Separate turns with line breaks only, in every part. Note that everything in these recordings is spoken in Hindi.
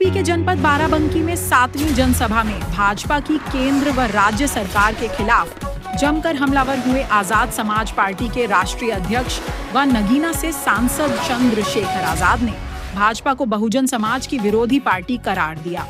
यूपी के जनपद बाराबंकी में 7वीं जनसभा में भाजपा की केंद्र व राज्य सरकार के खिलाफ जमकर हमलावर हुए आजाद समाज पार्टी के राष्ट्रीय अध्यक्ष व नगीना से सांसद चंद्रशेखर आजाद ने भाजपा को बहुजन समाज की विरोधी पार्टी करार दिया।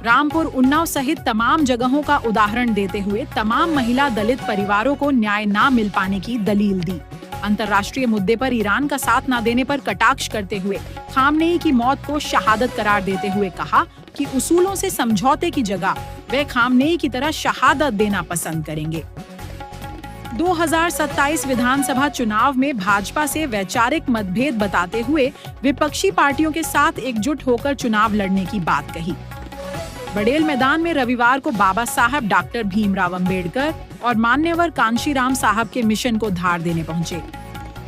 रामपुर, उन्नाव सहित तमाम जगहों का उदाहरण देते हुए तमाम महिला दलित परिवारों को न्याय न मिल पाने की दलील दी। अंतर्राष्ट्रीय मुद्दे पर ईरान का साथ न देने पर कटाक्ष करते हुए खामनेई की मौत को शहादत करार देते हुए कहा कि उसूलों से समझौते की जगह वे खामनेई की तरह शहादत देना पसंद करेंगे। 2027 विधानसभा चुनाव में भाजपा से वैचारिक मतभेद बताते हुए विपक्षी पार्टियों के साथ एकजुट होकर चुनाव लड़ने की बात कही। बड़ेल मैदान में रविवार को बाबा साहब डॉक्टर भीमराव अंबेडकर और मान्यवर कांशीराम साहब के मिशन को धार देने पहुंचे।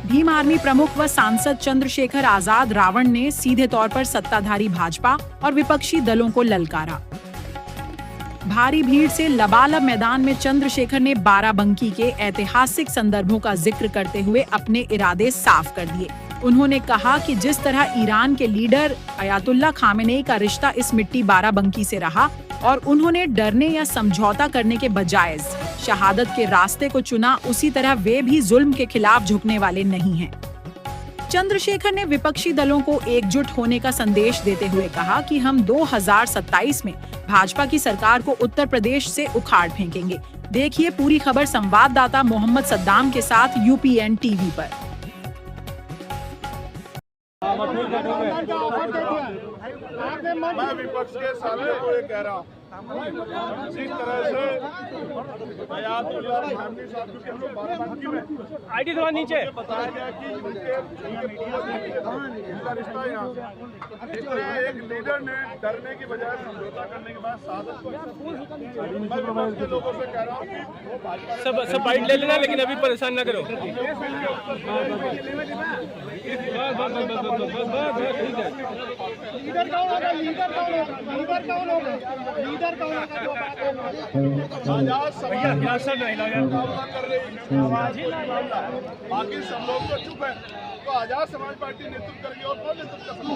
भीम आर्मी प्रमुख व सांसद चंद्रशेखर आजाद रावण ने सीधे तौर पर सत्ताधारी भाजपा और विपक्षी दलों को ललकारा। भारी भीड़ से लबालब मैदान में चंद्रशेखर ने बाराबंकी के ऐतिहासिक संदर्भों का जिक्र करते हुए अपने इरादे साफ कर दिए। उन्होंने कहा कि जिस तरह ईरान के लीडर अयातुल्ला खामेनेई का रिश्ता इस मिट्टी बाराबंकी से रहा और उन्होंने डरने या समझौता करने के बजाय शहादत के रास्ते को चुना, उसी तरह वे भी जुल्म के खिलाफ झुकने वाले नहीं हैं। चंद्रशेखर ने विपक्षी दलों को एकजुट होने का संदेश देते हुए कहा कि हम 2027 में भाजपा की सरकार को उत्तर प्रदेश से उखाड़ फेंकेंगे। देखिए पूरी खबर संवाददाता मोहम्मद सद्दाम के साथ UPN टीवी पर।
मैं विपक्ष के सामने को ये कह रहा हूँ, जिस तरह से अयातुल्ला खामेनेई साहब की हम लोग बाराबंकी में
आईडी थोड़ा नीचे
बताया गया कि उनका रिश्ता यहाँ से, इस तरह एक लीडर ने डरने की बजाय समझौता करने के बाद सादत को मैं विपक्ष के लोगों से कह रहा हूँ कि वो भाजपा
सब बाइट ले लेना, लेकिन अभी परेशान ना करो।
लीडर कौन होगा? लीडर कौन होगा? लीडर कौन होगा? लीडर कौन होगा? जो बात आजाद समाज कर रही बाकी सब लोग तो चुप है, तो आजाद समाज पार्टी नेतृत्व करेगी और कौन नेतृत्व कर सकता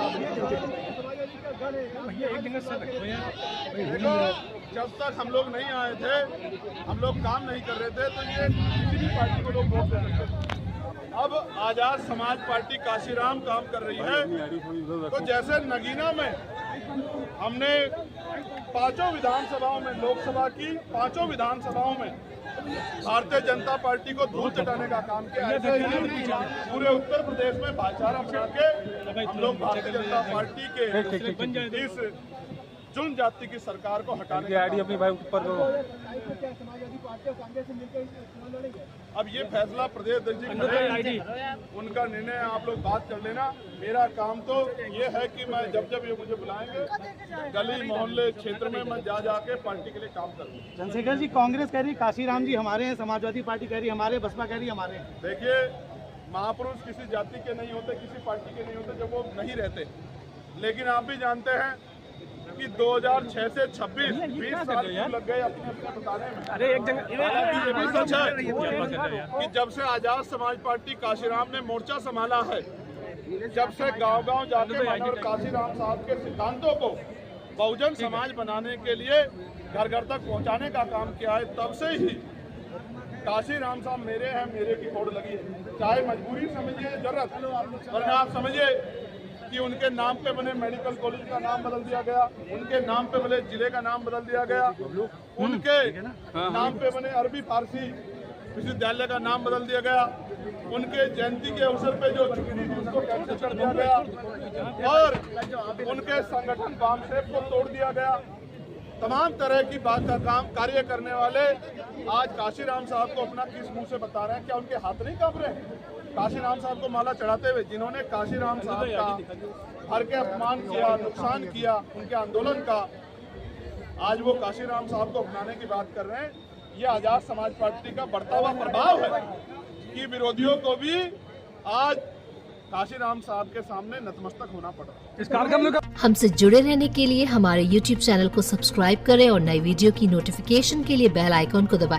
है? जब तक हम लोग नहीं आए थे, हम लोग काम नहीं कर रहे थे, तो ये किसी भी पार्टी को लोग वोट दे सकते थे। अब आजाद समाज पार्टी काशीराम काम कर रही है, तो जैसे नगीना में हमने 5 विधानसभाओं में, लोकसभा की 5 विधानसभाओं में भारतीय जनता पार्टी को धूल चटाने का काम किया, ऐसे ही पूरे उत्तर प्रदेश में भाईचारा बना के हम लोग भारतीय जनता पार्टी के इस जुल्म जाति की सरकार को हटाने की
अपनी भाई ऊपर करो।
अब ये फैसला प्रदेश अध्यक्ष उनका निर्णय, आप लोग बात कर लेना। मेरा काम तो ये है कि मैं जब ये मुझे बुलाएंगे गली मोहल्ले क्षेत्र में मैं जाके पार्टी के लिए काम करूँगा।
चंद्रशेखर जी, कांग्रेस कह रही काशीराम जी हमारे हैं, समाजवादी पार्टी कह रही हमारे, बसपा कह रही हमारे हैं।
देखिए, महापुरुष किसी जाति के नहीं होते, किसी पार्टी के नहीं होते जब वो नहीं रहते। लेकिन आप भी जानते हैं कि 2006 से 26 20 साल लग गए अपने बताने में।
अरे एक जगह
ये भी सच है कि जब से आजाद समाज पार्टी काशीराम ने मोर्चा संभाला है, जब से गांव-गांव जाके माननीय काशीराम साहब के सिद्धांतों को बहुजन समाज बनाने के लिए घर-घर तक पहुंचाने का काम किया है, तब से ही काशीराम साहब मेरे हैं, मेरे की होड़ लगी है। चाहे मजबूरी समझिए, जरूरत, वरना आप समझिए कि उनके नाम पे बने मेडिकल कॉलेज का नाम बदल दिया गया, उनके नाम पे बने जिले का नाम बदल दिया गया, उनके नाम पे बने अरबी फारसी विश्वविद्यालय का नाम बदल दिया गया, उनके जयंती के अवसर पे जो छुट्टी थी उसको कैंसिल कर दिया गया और उनके संगठन वामसेप को तोड़ दिया गया। तमाम तरह की बात का काम कार्य करने वाले आज काशीराम साहब को अपना किस मुंह से बता रहे हैं? क्या उनके हाथ नहीं कांप रहे हैं? काशीराम साहब को माला चढ़ाते हुए जिन्होंने काशीराम साहब का हर के अपमान किया, नुकसान किया उनके आंदोलन का, आज वो काशीराम साहब को अपनाने की बात कर रहे हैं। ये आजाद समाज पार्टी का बढ़ता हुआ प्रभाव है कि विरोधियों को भी आज काशीराम साहब के सामने नतमस्तक होना पड़ रहा है।
हमसे जुड़े रहने के लिए हमारे YouTube चैनल को सब्सक्राइब करें और नई वीडियो की नोटिफिकेशन के लिए बेल आइकॉन को दबाएं।